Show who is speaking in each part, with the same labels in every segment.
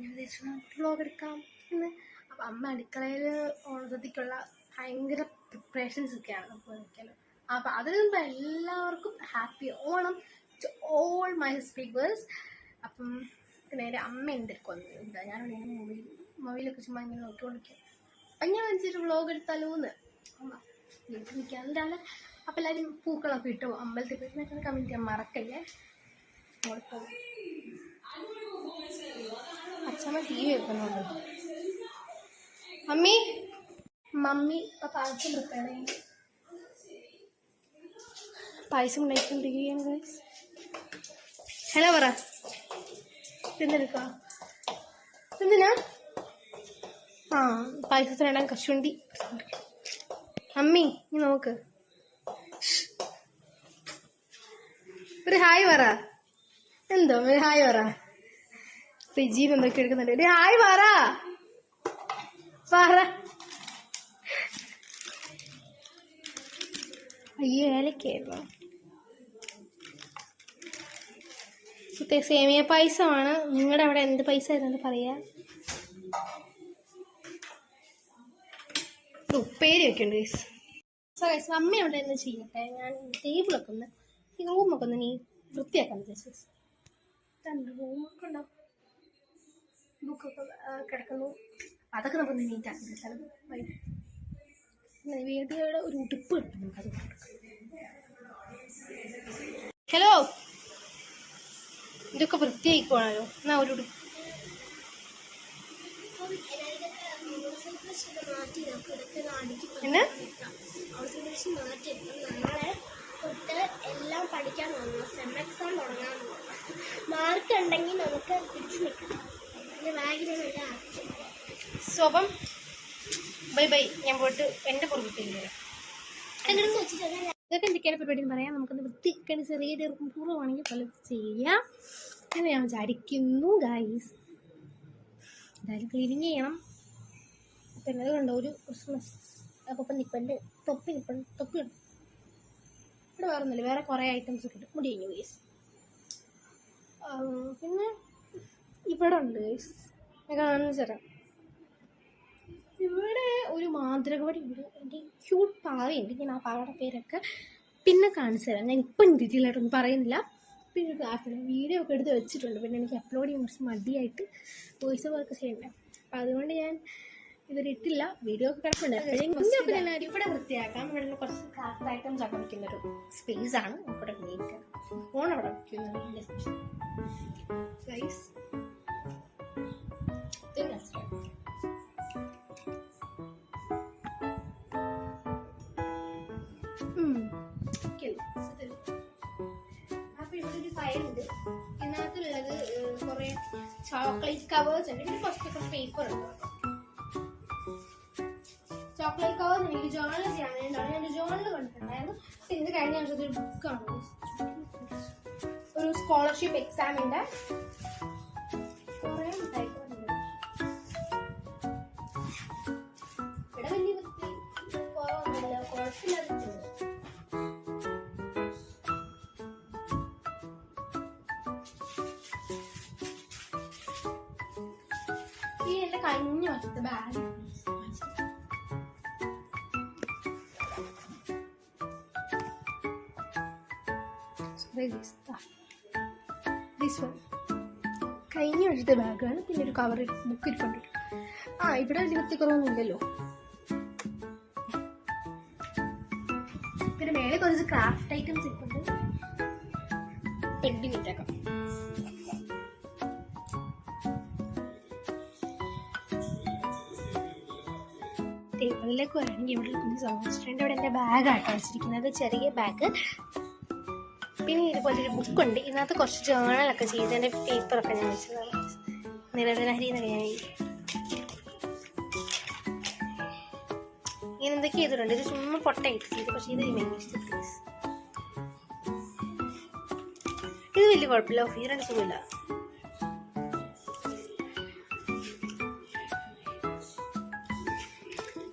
Speaker 1: ഞാൻ വിചാരിച്ചു വ്ലോഗ് എടുക്കാം എന്ന്. അപ്പം അമ്മ അടുക്കളയിൽ ഓണസദ്യക്കുള്ള ഭയങ്കര പ്രിപ്പറേഷൻസ് ഒക്കെയാണ് അപ്പോൾ എനിക്കല്ലോ. അപ്പം അതിന് മുമ്പ് എല്ലാവർക്കും happy Onam to all my subscribers. അപ്പം നേരെ അമ്മ എന്തെടുക്കുമെന്ന് ഞാൻ മൊബൈലൊക്കെ ചുമ്മാ ഇങ്ങനെ നോക്കിക്കൊണ്ടിരിക്കും. അപ്പം ഞാൻ മനസ്സിലായിട്ട് വ്ലോഗ് എടുത്താലോ എന്ന് അമ്മ വീട്ടിൽ നിൽക്കാറുണ്ടാവില്ല. അപ്പം എല്ലാവരും പൂക്കളൊക്കെ ഇട്ടു അമ്പലത്തിൽ പോയിട്ട് കമൻറ്റ് ചെയ്യാൻ മറക്കല്ലേ. അച്ഛമ്മ ടി വി വെക്കുന്നുണ്ട്. മമ്മി പായസം പ്രിപ്പയർ ചെയ്യുന്നു. പായസം ഉണ്ടായിക്കൊണ്ടിരിക്കുകയാണ് ഗൈസ്. ഹലോ പറ, എന്തെടുക്കുക എന്തിനാ? പായസത്തിനിടാൻ കശുവണ്ടി. അമ്മി നീ നോക്ക്, ഒരു ഹായ് പറ. എന്തോ ഒരു ഹായ് പറ. ഫ്രിഡ്ജിന്ന് എന്തൊക്കെ എടുക്കുന്നുണ്ട്. ഒരു ഹായ് പറ. അയ്യോ ഏലക്കായിരുന്നു. സേമിയ പായസമാണ്. നിങ്ങളുടെ അവിടെ എന്ത് പായസം ആയിരുന്നു പറയാ? ഉപ്പേരി ഒക്കെ ഉണ്ട് ഗൈസ്. അമ്മ അവിടെ എന്ന് ചെയ്യട്ടെ. ഞാൻ ടേബിളൊക്കെ ഒന്ന് ഈ റൂമൊക്കെ ഒന്ന് നീ വൃത്തിയാക്കാൻ വിചാരിച്ചു. റൂമൊക്കെ ഉണ്ടാവും, ബുക്കൊക്കെ കിടക്കുന്നു. അതൊക്കെ നമുക്ക് നീറ്റാക്കി വീട്ടിലൂടെ ഒരു ഉടുപ്പ് കിട്ടും നമുക്കത്. ഹലോ, ഇതൊക്കെ വൃത്തിയായിക്കോണല്ലോ. എന്നാ ഒരു ഉടുപ്പ് എന്നാ
Speaker 2: എല്ലാം പഠിക്കാൻ തോന്നുന്നു. സെം എക്സാം തുടങ്ങാൻ മാർക്ക് ഉണ്ടെങ്കിൽ നമുക്ക് പിടിച്ചു നിൽക്കാം.
Speaker 1: സ്വപം ബൈ ബൈ. ഞാൻ പോയിട്ട് എൻ്റെ പുറത്തേക്ക് വരാം. ഇതൊക്കെ എന്തൊക്കെയാണ് പരിപാടി പറയാം. നമുക്കൊന്ന് വൃത്തിയൊക്കെ ചെറിയ പൂർവ്വമാണെങ്കിൽ പല ചെയ്യാം എന്ന് ഞാൻ വിചാരിക്കുന്നു ഗൈസ്. എന്തായാലും ക്ലീനിങ് ചെയ്യണം. അപ്പം എന്നത് കണ്ടോ ഒരു ക്രിസ്മസ് അപ്പം നിൽപ്പൻ്റെ തൊപ്പി ഇടും. ഇവിടെ വേറെ ഒന്നുമില്ല, വേറെ കുറേ ഐറ്റംസ് ഒക്കെ ഇട്ട് മുടി കഴിഞ്ഞു ഗൈസ്. പിന്നെ ഇവിടെ ഉണ്ട് ഗൈസ്, കാണിച്ചു തരാം. ഇവിടെ ഒരു മാതൃകവടി ഉണ്ട്. എൻ്റെ ക്യൂട്ട് പാവയുണ്ട്. ഞാൻ ആ പാവയുടെ പേരൊക്കെ പിന്നെ കാണിച്ചു തരാം. ഞാൻ ഇപ്പം ഡീറ്റെയിൽ ആയിട്ടൊന്നും പറയുന്നില്ല. പിന്നെ വീഡിയോ ഒക്കെ എടുത്ത് വെച്ചിട്ടുണ്ട്. പിന്നെ എനിക്ക് അപ്ലോഡ് ചെയ്യാൻ കുറച്ച് മടിയായിട്ട് വോയിസ് ഓവറൊക്കെ ചെയ്യണ്ടേ. അപ്പം അതുകൊണ്ട് ഞാൻ ഇവരിട്ടില്ല. വീഡിയോ ഒക്കെ കിടപ്പുണ്ട്. എപ്പോഴും ഇവിടെ വൃത്തിയാക്കാം. ഇവിടെ കുറച്ച് ക്രാഫ്റ്റ് ഐറ്റംസ് ഒക്കെ വയ്ക്കുന്നൊരു സ്പേസ് ആണ്. ഇവിടെ നീറ്റ് ഫോൺ അവിടെ വയ്ക്കുന്നത്. അപ്പൊ ഇവിടെ ഒരു ഫയലുണ്ട്. ഇതിനകത്തുള്ളത് കുറെ ചോക്ലേറ്റ് കവേഴ്സ് ഉണ്ട്. പിന്നെ കുറച്ച് പേപ്പർ ഉണ്ട്. ചോക്ലേറ്റ് കവേഴ്സ് എനിക്ക് ജേർണൽ ചെയ്യാൻ വേണ്ടിയിട്ടാണ്. ഞാൻ ജേർണൽ കണ്ടിട്ടുണ്ടായിരുന്നു. ഇത് കഴിഞ്ഞ വർഷത്തെ ഒരു ബുക്കാണ്. ഒരു സ്കോളർഷിപ്പ് എക്സാമിന്റെ കുറെ ടൈപ്പുണ്ട്. ഇവിടെ വലിയ കുറവൊന്നുമില്ല, കുഴപ്പമില്ലാതെ. ഈ എന്റെ കഴിഞ്ഞ വർഷത്തെ ബാഗ് കഴിഞ്ഞ വർഷത്തെ ബാഗാണ്. പിന്നെ ഒരു കവർ ബുക്ക് ഇരിപ്പുണ്ട്. ഇവിടെ വലിയ വൃത്തിക്കുറവൊന്നുമില്ലല്ലോ. പിന്നെ മേലെ കുറച്ച് ക്രാഫ്റ്റ് ഐറ്റംസ് ഇരിപ്പുണ്ട്. പെട്ടി വിട്ടേക്കാം. ടേബിളിലേക്ക് വരണമെങ്കിൽ ഇവിടെ സംഭവിച്ചിട്ടുണ്ട്. ഇവിടെ എൻ്റെ ബാഗാട്ടോ വെച്ചിരിക്കുന്നത്, ചെറിയ ബാഗ്. പിന്നെ ഇതുപോലൊരു ബുക്കുണ്ട്. ഇതിനകത്ത് കുറച്ച് ജേർണലൊക്കെ ചെയ്ത് എൻ്റെ പേപ്പറൊക്കെ ഞാൻ വെച്ചതാണ്. നിരനിലഹരി എന്നൊക്കെ ഞാൻ ഇങ്ങനെ എന്തൊക്കെ ചെയ്തിട്ടുണ്ട്. ഇത് ചുമ്മാ പൊട്ടയിട്ട് ചെയ്ത്, പക്ഷേ ഇത് ഇഷ്ടം. ഇത് വലിയ കുഴപ്പമില്ല, ഒഫീറൻസ് സുഖമില്ല.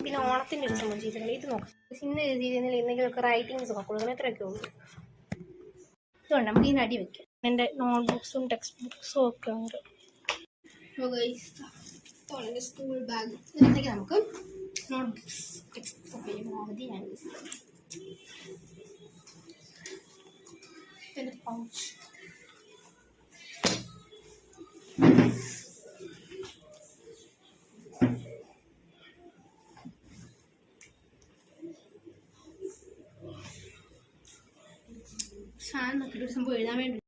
Speaker 1: പിന്നെ ഓണത്തിൻ്റെ ഒരു സംഭവം ചെയ്തിട്ടുണ്ട്. ഇത് നോക്കാം. ഇന്ന് ചെയ്തിരുന്നില്ല എന്തെങ്കിലുമൊക്കെ റൈറ്റിങ്സ് ഒക്കെ കൊടുക്കണം. എത്രയൊക്കെ ഉള്ളൂ. ഇതുകൊണ്ട് നമുക്ക് ഇതിന് അടി വയ്ക്കാം. എൻ്റെ നോട്ട്ബുക്സും ടെക്സ്റ്റ് ബുക്സും ഒക്കെ ഉണ്ട്. തോളിൻ്റെ സ്കൂൾ ബാഗ് ഇതിനകത്തേക്ക് നമുക്ക് നോട്ട് ബുക്സ് ടെക്സ്റ്റ് ബുക്ക് മതിയാണ്. പിന്നെ പൗച്ച്, സാധനം നോക്കിയിട്ട് ഒരു സംഭവം എഴുതാൻ വേണ്ടി.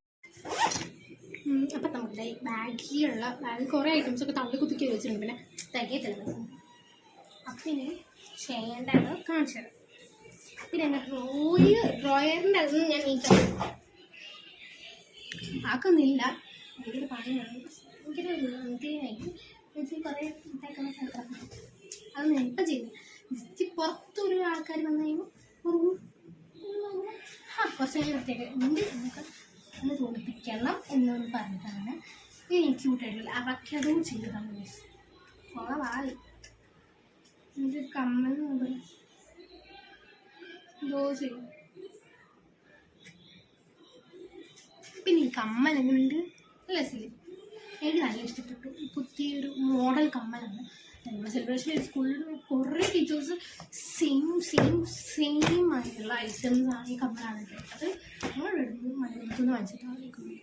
Speaker 1: അപ്പം നമ്മുടെ ബാഗ് കുറേ ഐറ്റംസ് ഒക്കെ തള്ളി കുത്തിക്കി വെച്ചിട്ടുണ്ട്. പിന്നെ തികയത്തില്ല. അപ്പം ഇനി ചെയ്യേണ്ടത് കാണിച്ചു തരാം. പിന്നെ എൻ്റെ ഡ്രോയറിൻ്റെ അതൊന്നും ഞാൻ ആക്കുന്നില്ല. ഭയങ്കര പണിയാണ്. എനിക്ക് കുറേ ഇട്ടേക്കുന്ന സ്ഥലത്താണ്. അതൊന്നും എപ്പം ചെയ്യുന്നത്. ജസ്റ്റ് പുറത്തൊരു ആൾക്കാർ വന്നു കഴിയുമ്പോൾ കുറച്ച് കഴിഞ്ഞ് വൃത്തിയായിട്ട് ഉണ്ട് നമുക്ക് ഒന്ന് തോന്നിപ്പിക്കണം എന്നൊന്ന് പറഞ്ഞിട്ടാണ് ഇത് എനിക്ക് ക്യൂട്ടായിട്ടുള്ള അവർക്ക് അതും ചെയ്തതാണ്. കുറവായി എനിക്ക് കമ്മൽ എന്തോ ചെയ്യും. പിന്നെ ഈ കമ്മൽ എങ്ങനെയുണ്ട്? നല്ല സിലി, എനിക്ക് നല്ല ഇഷ്ടപ്പെട്ടു. പുതിയൊരു മോഡൽ കമ്മലാണ്. നമ്മുടെ സെലിബ്രേഷൻ സ്കൂളിൽ കുറേ ടീച്ചേഴ്സ് സെയിം ആയിട്ടുള്ള ഐറ്റംസാണ് ഈ കമ്മലാണ് കേട്ടത്. ഞങ്ങൾ എടുത്ത് മലയാളത്തിൽ വാങ്ങിച്ചിട്ടാണ് ഈ കമ്മൽ.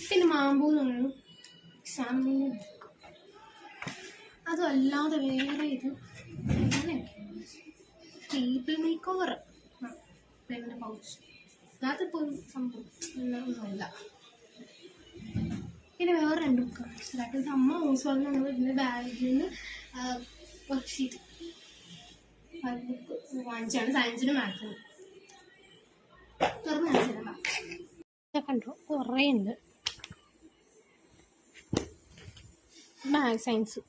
Speaker 1: പിന്നെ മാമ്പൂ എന്ന് പറയുന്നത് എക്സാമിന് അതും അല്ലാതെ വേറെ ഇത് അങ്ങനെയൊക്കെയാണ്. ടേബിൾ മേക്ക് ഓവർ, പിന്നെ പൗച്ച്, അതിപ്പോൾ സംഭവം ഒന്നുമില്ല. പിന്നെ വേറെ 2 ബുക്കാണ്. ഇത് അമ്മ ഓസ്വാളിൽ ഞങ്ങൾ ഇതിൻ്റെ ബാഗിൽ നിന്ന് വർക്ക് ഷീറ്റ് ബുക്ക് വാങ്ങിച്ചാണ്. സയൻസിനും മാത്സിനും തുറന്ന് കാണിച്ചില്ല. കണ്ടോ കുറേ ഉണ്ട്. ബാഗ് സയൻസ്,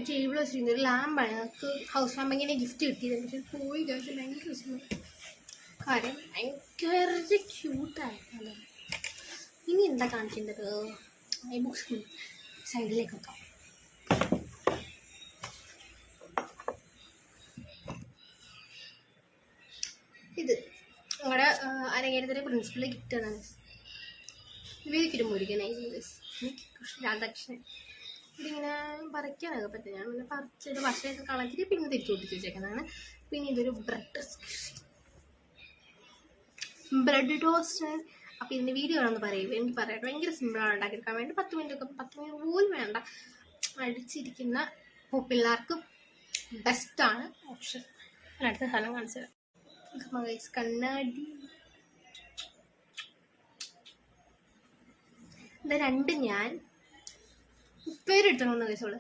Speaker 1: ടേബിൾ വെച്ചിരുന്നത് ഒരു ലാമ്പാണ്. ഞങ്ങൾക്ക് ഹൗസ് വാമിങ്ങിനെ ഗിഫ്റ്റ് കിട്ടിയത്. പക്ഷെ പോയി കഴിച്ച് ഭയങ്കര വിഷമം. കാര്യം ഭയങ്കര ക്യൂട്ടായിരുന്നു. ഇനി എന്താ കാണിക്കേണ്ടത്? ഈ ബുക്സ് സൈഡിലേക്ക് വെക്കാം. ഇത് നമ്മുടെ അരങ്ങേറ്റത്തിൻ്റെ പ്രിൻസിപ്പൾ ഗിഫ്റ്റ് ആണ്. ഇവയ്ക്കൊരു മുരുകനായി രാധാകൃഷ്ണൻ. ഇതിങ്ങനെ പറിക്കാനൊക്കെ പറ്റും. ഞാൻ പിന്നെ പറിച്ചത് ഭക്ഷണമൊക്കെ കളഞ്ഞിട്ട് പിന്നെ തിരിച്ചു പൊട്ടിച്ച് വെച്ചേക്കുന്നതാണ്. പിന്നെ ഇതൊരു ബ്രെഡ് ടോസ്റ്റ്. അപ്പോൾ ഇതിൻ്റെ വീഡിയോ ആണെന്ന് പറയും. എനിക്ക് പറയട്ടെ, ഭയങ്കര സിമ്പിളാണ് ഉണ്ടാക്കിയെടുക്കാൻ വേണ്ടി. 10 മിനിറ്റ് പോലും വേണ്ട. അടിച്ചിരിക്കുന്ന പിള്ളേർക്ക് ബെസ്റ്റാണ് ഓപ്ഷൻ. അടുത്ത സ്ഥലം കാണിച്ചു തരാം. കണ്ണാടി ഇത് 2 ഞാൻ പേരെടുത്തോന്ന് കഴിച്ചോളൂ.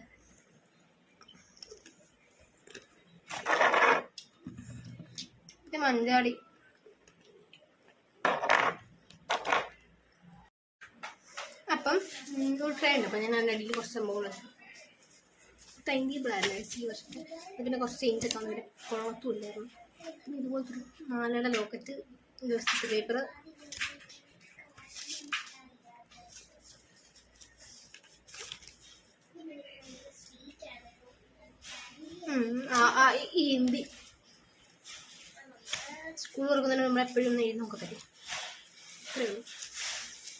Speaker 1: ഇത് മഞ്ചാടി. അപ്പം ട്രൈ ഉണ്ട്. അപ്പം ഞാൻ അതിൻ്റെ അടിയിൽ കുറച്ച് സംഭവങ്ങൾ ടൈം ടേബിളായിരുന്നു ഈ വർഷത്തെ. പിന്നെ കുറച്ച് ചേഞ്ച് ഒക്കെ വന്നു. കുഴപ്പമില്ലായിരുന്നു. പിന്നെ ഇതുപോലത്തെ ഒരു 4 ലോക്കറ്റ്, ദിവസത്തെ പേപ്പർ, ഈ ഹിന്ദി സ്കൂൾ തുറക്കുന്നതിന് നമ്മളെപ്പോഴും ഒന്ന് എഴുതി നോക്കാൻ പറ്റും. ഇത്രയേ ഉള്ളൂ.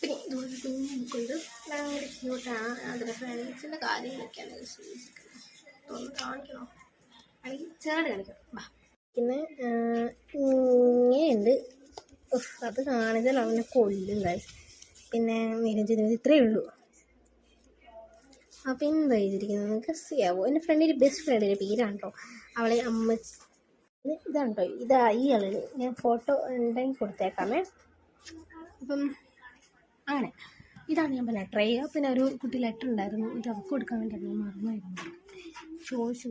Speaker 1: പിന്നെ ഇതുപോലെ കുഞ്ഞു ബുക്കുണ്ട്. ഭയങ്കര ക്യൂട്ടാണ്. അതിൻ്റെ ഫ്രണ്ട്സിൻ്റെ കാര്യങ്ങളൊക്കെയാണ് ഒന്ന് കാണിക്കണോ? അല്ലെങ്കിൽ ചേർന്ന് കാണിക്കണം. വാ. പിന്നെ ഇങ്ങനെയുണ്ട്. അത് കാണിച്ചാൽ അവനെ കൊല്ലും കാര്യം. പിന്നെ ഇത്രയേ ഉള്ളൂ. അപ്പം എന്താ ചെയ്തിരിക്കുന്നത് നിങ്ങൾക്ക് ഗസ്സാവോ? എൻ്റെ ഫ്രണ്ടിൻ്റെ ബെസ്റ്റ് ഫ്രണ്ടിൻ്റെ പേരാണ് കേട്ടോ. അവളെ അമ്മച്ചി. ഇതാണ് കേട്ടോ. ഈ ആളിന് ഞാൻ ഫോട്ടോ ഉണ്ടെങ്കിൽ കൊടുത്തേക്കാമേ. അപ്പം അങ്ങനെ ഇതാണ് ഞാൻ ലെറ്റർ ചെയ്യുക. പിന്നെ ഒരു കുട്ടി ലെറ്റർ ഉണ്ടായിരുന്നു. ഇത് അവർക്ക് കൊടുക്കാൻ വേണ്ടി ഞാൻ മറന്നായിരുന്നു. ചോദിച്ചു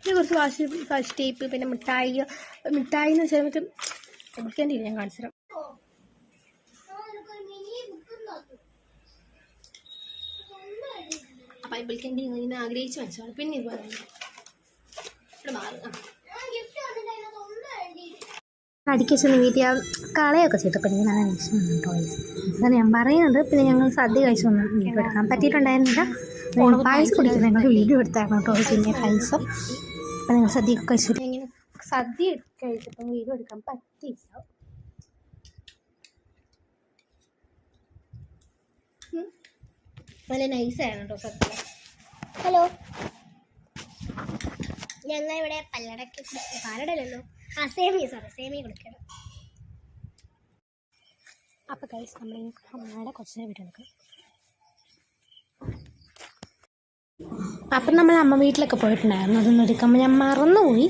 Speaker 1: പിന്നെ കുറച്ച് വാഷ് ടേപ്പ്, പിന്നെ മിഠായി എന്ന് വെച്ചാൽ നമുക്ക് കൊടുക്കേണ്ടിയില്ല. ഞാൻ കാണിച്ചു തരാം. ബൈബിൾ ക്യാൻഡി ഇങ്ങനെ ആഗ്രഹിച്ച് വെച്ചാണ്. പിന്നെ ഇതുപോലെ ഇവിടെ മാറുക. അടിക്ക് വെച്ച് നീട്ടി ആ കളയൊക്കെ ചെയ്തപ്പോൾ എനിക്ക് നല്ല വിഷമമുണ്ട് ടോയ്സ്. അതാണ് ഞാൻ പറയുന്നത്. പിന്നെ ഞങ്ങൾ സദ്യ കഴിച്ചൊന്നും വീഡിയോ എടുക്കാൻ പറ്റിയിട്ടുണ്ടായിരുന്നില്ല. പായസം കുടിക്കുന്നത് ഞങ്ങൾ വീഡിയോ എടുത്തായിരുന്നു ടോയ്സിൻ്റെ പായസം. അപ്പം ഞങ്ങൾ സദ്യയൊക്കെ കഴിച്ചിട്ട് ഇങ്ങനെ സദ്യ കഴിച്ചപ്പോൾ വീഡിയോ എടുക്കാൻ പറ്റിയില്ല. നല്ല നൈസായിരുന്നു കേട്ടോ സദ്യ.
Speaker 2: ഹലോ, ഞങ്ങൾ ഇവിടെ പല്ലടക്ക് പാലടല്ലോ സേമിയ കൊടുക്കണം.
Speaker 1: അപ്പോൾ കഴിച്ച് നമ്മൾ അമ്മയുടെ കൊച്ചിനെ വീട്ടിലെടുക്കും. അപ്പം നമ്മൾ അമ്മ വീട്ടിലൊക്കെ പോയിട്ടുണ്ടായിരുന്നു. അതൊന്നും എടുക്കുമ്പോൾ ഞാൻ മറന്നുപോയി.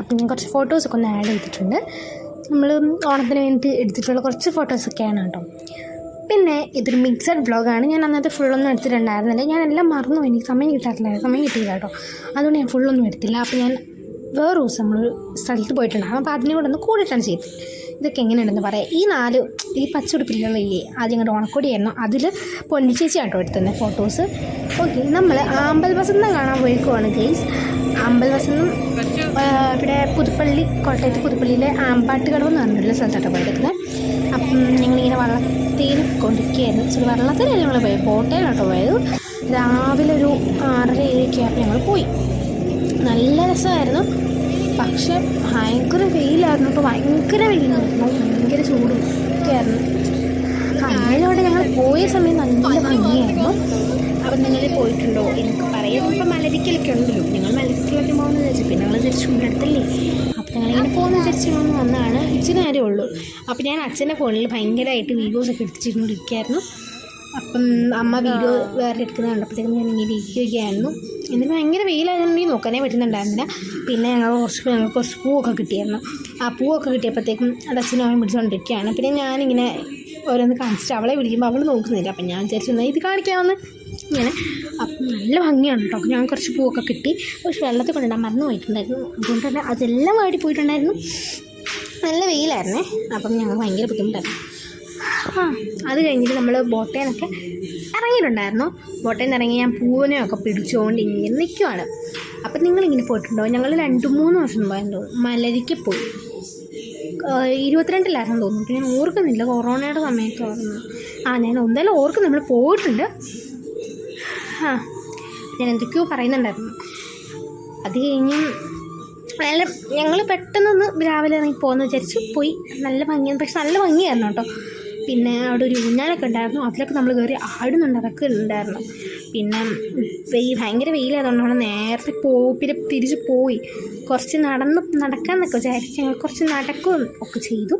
Speaker 1: അപ്പം ഞാൻ കുറച്ച് ഫോട്ടോസൊക്കെ ഒന്ന് ആഡ് ചെയ്തിട്ടുണ്ട്. നമ്മൾ ഓണത്തിന് വേണ്ടിയിട്ട് എടുത്തിട്ടുള്ള കുറച്ച് ഫോട്ടോസൊക്കെയാണ് കേട്ടോ. പിന്നെ ഇതൊരു മിക്സഡ് വ്ളോഗാണ്. ഞാൻ അന്നത്തെ ഫുള്ളൊന്നും എടുത്തിട്ടുണ്ടായിരുന്നില്ല. ഞാൻ എല്ലാം മറന്നു. എനിക്ക് സമയം കിട്ടിയില്ല കേട്ടോ. അതുകൊണ്ട് ഞാൻ ഫുള്ളൊന്നും എടുത്തില്ല. അപ്പോൾ ഞാൻ വേറെ ദിവസം നമ്മളൊരു സ്ഥലത്ത് പോയിട്ടുണ്ടാകും. അപ്പോൾ അതിനെ കൂടെ ഒന്ന് കൂടിയിട്ടാണ് ചെയ്തത്. ഇതൊക്കെ എങ്ങനെയുണ്ടെന്ന് പറയാം. ഈ പച്ചുടുപ്പില്ലുള്ളില്ലേ ആദ്യം ഇങ്ങോട്ട് ഉണക്കൊടിയായിരുന്നു. അതിൽ പൊന്നിച്ചേച്ചി ആട്ടോ എടുത്തന്നെ ഫോട്ടോസ്. ഓക്കെ, നമ്മൾ ആമ്പൽ വസന്തം കാണാൻ പോയേക്കുവാണ് ഗൈസ്. ആമ്പൽ വസന്തം ഇവിടെ കോട്ടയത്ത് പുതുപ്പള്ളിയിലെ ആമ്പാട്ടുകടവ് എന്ന് പറഞ്ഞിട്ടുള്ള സ്ഥലത്താട്ടോ പോയെടുക്കുന്നത്. അപ്പം ഞങ്ങളിങ്ങനെ വള്ളത്തിൽ കൊണ്ടിരിക്കുകയായിരുന്നു. വെള്ളത്തിലല്ല ഞങ്ങൾ പോയത്, ബോട്ടയിലാട്ടോ പോയത്. രാവിലെ ഒരു 6:30-7 ആയപ്പോൾ ഞങ്ങൾ പോയി. നല്ല രസമായിരുന്നു. പക്ഷെ ഭയങ്കര വെയിലായിരുന്നു. ഇപ്പോൾ ഭയങ്കര വെയിലായിരുന്നു, ഭയങ്കര ചൂടും ഒക്കെ ആയിരുന്നു. അങ്ങനെയോടെ ഞങ്ങൾ പോയ സമയം നല്ല ഭംഗിയായിരുന്നു. അപ്പം നിങ്ങൾ പോയിട്ടുണ്ടോ എനിക്ക് പറയാം. ഇപ്പം മലരിക്കലൊക്കെ ഉണ്ടല്ലോ, നിങ്ങൾ മലരിക്കലൊക്കെ പോകുന്നത് വിചാരിച്ചു. പിന്നെ ഞങ്ങൾ തിരിച്ചു കൊണ്ടെടുത്തല്ലേ. അപ്പം ഞങ്ങളിങ്ങനെ പോകുന്ന തിരിച്ചു വന്നതാണ്. ഇച്ചിരി നേരമേ ഉള്ളൂ. അപ്പം ഞാൻ അച്ഛൻ്റെ ഫോണിൽ ഭയങ്കരമായിട്ട് വീഡിയോസൊക്കെ എടുത്തിരുന്നിരിക്കുകയായിരുന്നു. അപ്പം അമ്മ വീഡിയോ വേറെ എടുക്കുന്നത് കണ്ടപ്പോഴത്തേക്കും ഞാൻ ഇങ്ങനെ ഇരിക്കുകയായിരുന്നു. എന്നിട്ട് ഭയങ്കര വെയിലായതുകൊണ്ട് നോക്കാനേ പറ്റുന്നുണ്ടായിരുന്നില്ല. പിന്നെ ഞങ്ങൾക്ക് കുറച്ച് പൂവൊക്കെ കിട്ടിയായിരുന്നു. ആ പൂവൊക്കെ കിട്ടിയപ്പോഴത്തേക്കും അത് അച്ഛനും അവൻ പിടിച്ചുകൊണ്ടിരിക്കുകയാണ്. പിന്നെ ഞാനിങ്ങനെ ഓരോന്ന് കാണിച്ചിട്ട് അവളെ വിളിക്കുമ്പോൾ അവൾ നോക്കുന്നില്ല. അപ്പം ഞാൻ വിചാരിച്ചു ഇത് കാണിക്കാമെന്ന് ഇങ്ങനെ. അപ്പം നല്ല ഭംഗിയാണ് കേട്ടോ. ഞാൻ കുറച്ച് പൂവൊക്കെ കിട്ടി. പക്ഷെ വെള്ളത്തിൽ കൊണ്ടിടാൻ മറന്നു പോയിട്ടുണ്ടായിരുന്നു. അതുകൊണ്ട് തന്നെ അതെല്ലാം വാടി പോയിട്ടുണ്ടായിരുന്നു. നല്ല വെയിലായിരുന്നേ. അപ്പം ഞങ്ങൾക്ക് ഭയങ്കര ബുദ്ധിമുട്ടായിരുന്നു. അത് കഴിഞ്ഞിട്ട് നമ്മൾ ബോട്ടേന്നൊക്കെ ഇറങ്ങിയിട്ടുണ്ടായിരുന്നു. ബോട്ടയിൽ നിന്ന് ഇറങ്ങി ഞാൻ പൂവിനെയൊക്കെ പിടിച്ചുകൊണ്ട് ഇങ്ങനെ നിൽക്കുവാണ്. അപ്പം നിങ്ങളിങ്ങനെ പോയിട്ടുണ്ടോ? ഞങ്ങൾ 2-3 വർഷം പോയെന്ന് തോന്നുന്നു. മലരിക്ക് പോയി. 22-ലായിരുന്നു തോന്നുന്നു. ഞാൻ ഓർക്കുന്നില്ല, കൊറോണയുടെ സമയത്തായിരുന്നു. ഞാൻ എന്തായാലും ഓർക്കും നമ്മൾ പോയിട്ടുണ്ട്. ഞാൻ എന്തൊക്കെയോ പറയുന്നുണ്ടായിരുന്നു. അത് കഴിഞ്ഞ് ഞങ്ങൾ പെട്ടെന്നൊന്ന് രാവിലെ ഇറങ്ങി പോകുന്ന വിചാരിച്ച് പോയി. നല്ല ഭംഗിയാണ്. പക്ഷെ നല്ല ഭംഗിയായിരുന്നു കേട്ടോ. പിന്നെ അവിടെ ഒരു ഊഞ്ഞാലൊക്കെ ഉണ്ടായിരുന്നു. അതിലൊക്കെ നമ്മൾ കയറി ആടുന്നുണ്ട്, അതൊക്കെ ഉണ്ടായിരുന്നു. പിന്നെ ഭയങ്കര വെയിലായതുകൊണ്ടാണ് നേരത്തെ പിന്നെ തിരിച്ച് പോയി. കുറച്ച് നടക്കാമെന്നൊക്കെ വിചാരിച്ച് ഞങ്ങൾ കുറച്ച് നടക്കുകയും ഒക്കെ ചെയ്തു.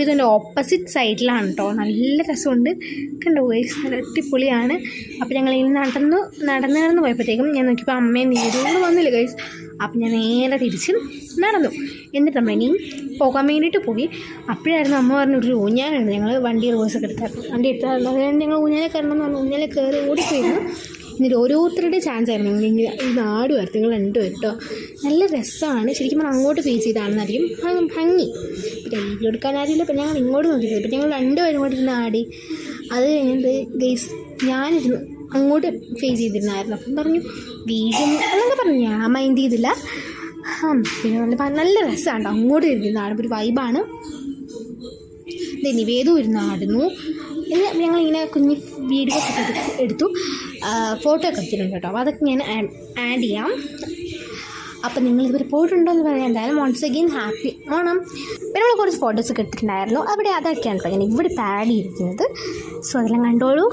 Speaker 1: ഇതിൻ്റെ ഓപ്പോസിറ്റ് സൈഡിലാണ് കേട്ടോ. നല്ല രസമുണ്ട്, കണ്ടോ ഗൈസ്, നല്ല അടിപൊളിയാണ്. അപ്പോൾ ഞങ്ങളിങ്ങനെ നടന്ന് പോയപ്പോഴത്തേക്കും ഞാൻ നോക്കിയപ്പോൾ അമ്മയും വീഡിയോയിൽ വന്നില്ല ഗൈസ്. അപ്പം ഞാൻ നേരെ തിരിച്ച് നടന്നു. എന്നിട്ട് നമ്മൾ ഇനിയും പോകാൻ വേണ്ടിയിട്ട് പോയി. അപ്പോഴായിരുന്നു അമ്മ പറഞ്ഞൊരു ഊഞ്ഞാലുണ്ട്. ഞങ്ങൾ വണ്ടി റിവേഴ്സൊക്കെ എടുത്തായിരുന്നു. വണ്ടി എടുത്തായിരുന്നു. അതുകൊണ്ട് ഞങ്ങൾ ഊഞ്ഞാലെ കയറണമെന്ന് പറഞ്ഞു. ഊഞ്ഞാലെ കയറി ഓടിപ്പോയിരുന്നു. എന്നിട്ട് ഓരോരുത്തരുടെ ചാൻസ് ആയിരുന്നു. ഇങ്ങനെ ഇത് ആടുമായിരുന്നു. നിങ്ങൾ രണ്ടുപേരും കേട്ടോ. നല്ല രസമാണ്. ശരിക്കും പറഞ്ഞാൽ അങ്ങോട്ട് ഫേസ് ചെയ്താണെന്നായിരിക്കും ഭംഗി. പിന്നെ വീഡിയോ എടുക്കാൻ ആരില്ല. അപ്പം ഞങ്ങൾ ഇങ്ങോട്ട് നോക്കിയത്. ഇപ്പം ഞങ്ങൾ രണ്ടുപേരും കൂടി ഇരുന്ന് ആടി. അത് കഴിഞ്ഞിട്ട് ഗൈസ് ഞാനിരുന്നു അങ്ങോട്ട് ഫേസ് ചെയ്തിരുന്നായിരുന്നു. അപ്പം പറഞ്ഞു വീഡിയോ എന്നൊക്കെ പറഞ്ഞു. ഞാൻ മൈൻഡ് ചെയ്തില്ല. പിന്നെ നല്ല രസമാണ് അങ്ങോട്ട് ഇരുന്ന് ആടുമ്പോൾ ഒരു വൈബാണ്. നിവേദവും ഇരുന്നാടുന്നു. ഞങ്ങളിങ്ങനെ കുഞ്ഞ് വീഡിയോസ് ഒക്കെ എടുത്തു, ഫോട്ടോ ഒക്കെ എടുത്തിട്ടുണ്ട് കേട്ടോ. അപ്പോൾ അതൊക്കെ ഞാൻ ആഡ് ചെയ്യാം. അപ്പം നിങ്ങളിതുവരെ പോയിട്ടുണ്ടോ എന്ന് പറയാം. എന്തായാലും വൺസ് അഗെയിൻ ഹാപ്പി ഓണം. പിന്നെ നമ്മൾ കുറച്ച് ഫോട്ടോസൊക്കെ എടുത്തിട്ടുണ്ടായിരുന്നു. അതൊക്കെയാണ് കേട്ടോ ഞാൻ ഇവിടെ ആഡ് ചെയ്തിരിക്കുന്നത്. സോ അതെല്ലാം കണ്ടോളൂ.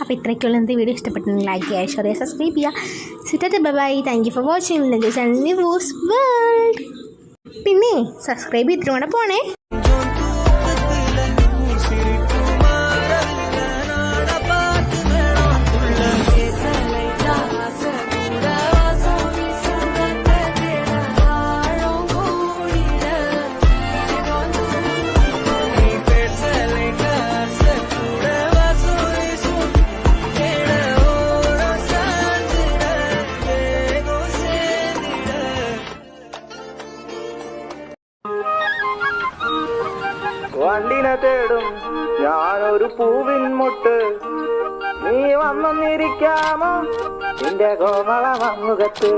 Speaker 1: അപ്പോൾ ഇത്രയ്ക്കുള്ള ഇന്നത്തെ വീഡിയോ ഇഷ്ടപ്പെട്ടെങ്കിൽ ലൈക്ക് ചെയ്യുക, ഷെയർ ചെയ്യുക, സബ്സ്ക്രൈബ് ചെയ്യുക. Bye. Thank you for watching നിവൂസ് വേൾഡ്. പിന്നെ സബ്സ്ക്രൈബ് ചെയ്തിട്ടും കൂടെ പോണേ.
Speaker 3: വണ്ടിനെ തേടും ഞാനൊരു പൂവിൻ മുട്ട്, നീ വന്നൊന്നിരിക്കാമോ നിന്റെ കോമള മുഖത്ത്.